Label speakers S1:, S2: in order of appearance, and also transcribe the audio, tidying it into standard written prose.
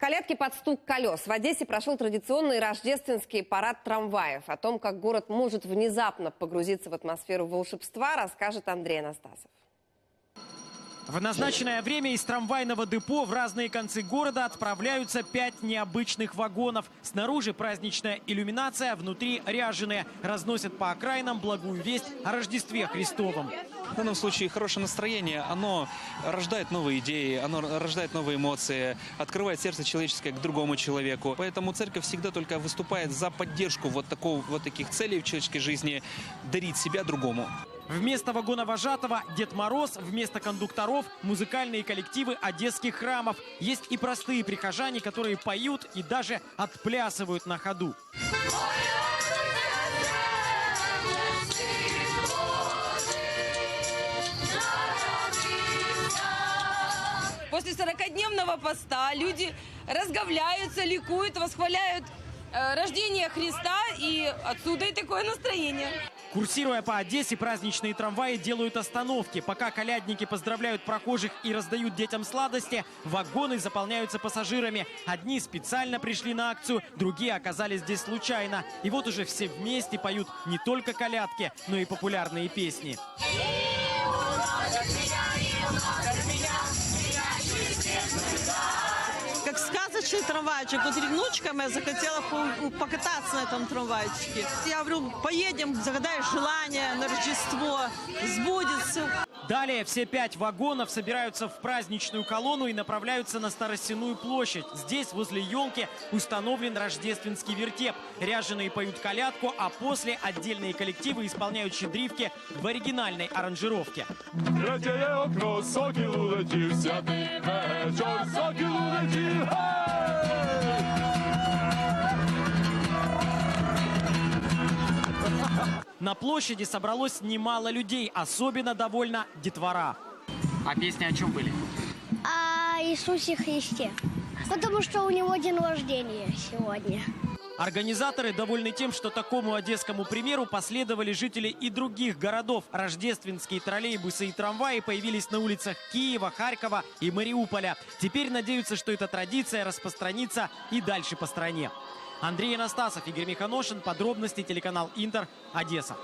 S1: Колядки под стук колес. В Одессе прошел традиционный рождественский парад трамваев. О том, как город может внезапно погрузиться в атмосферу волшебства, расскажет Андрей Анастасов.
S2: В назначенное время из трамвайного депо в разные концы города отправляются 5 необычных вагонов. Снаружи праздничная иллюминация, внутри ряженые. Разносят по окраинам благую весть о Рождестве Христовом.
S3: В данном случае хорошее настроение, оно рождает новые идеи, оно рождает новые эмоции, открывает сердце человеческое к другому человеку. Поэтому церковь всегда только выступает за поддержку вот таких целей в человеческой жизни, дарить себя другому.
S2: Вместо вагона вожатого Дед Мороз, вместо кондукторов музыкальные коллективы одесских храмов. Есть и простые прихожане, которые поют и даже отплясывают на ходу.
S4: После 40-дневного поста люди разговляются, ликуют, восхваляют рождение Христа, и отсюда и такое настроение.
S2: Курсируя по Одессе, праздничные трамваи делают остановки. Пока колядники поздравляют прохожих и раздают детям сладости, вагоны заполняются пассажирами. Одни специально пришли на акцию, другие оказались здесь случайно. И вот уже все вместе поют не только колядки, но и популярные песни.
S5: Как сказочный трамвайчик. Вот внучкам я захотела покататься на этом трамвайчике. Я говорю, поедем, загадаешь желание на Рождество, сбудется.
S2: Далее все 5 вагонов собираются в праздничную колонну и направляются на Старостяную площадь. Здесь, возле елки, установлен рождественский вертеп. Ряженые поют колядку, а после отдельные коллективы исполняют щедрівки в оригинальной аранжировке. На площади собралось немало людей, особенно довольна детвора. А песни о чем были?
S6: О Иисусе Христе, потому что у него день рождения сегодня.
S2: Организаторы довольны тем, что такому одесскому примеру последовали жители и других городов. Рождественские троллейбусы и трамваи появились на улицах Киева, Харькова и Мариуполя. Теперь надеются, что эта традиция распространится и дальше по стране. Андрей Анастасов, Игорь Миханошин. Подробности телеканал Интер, Одесса.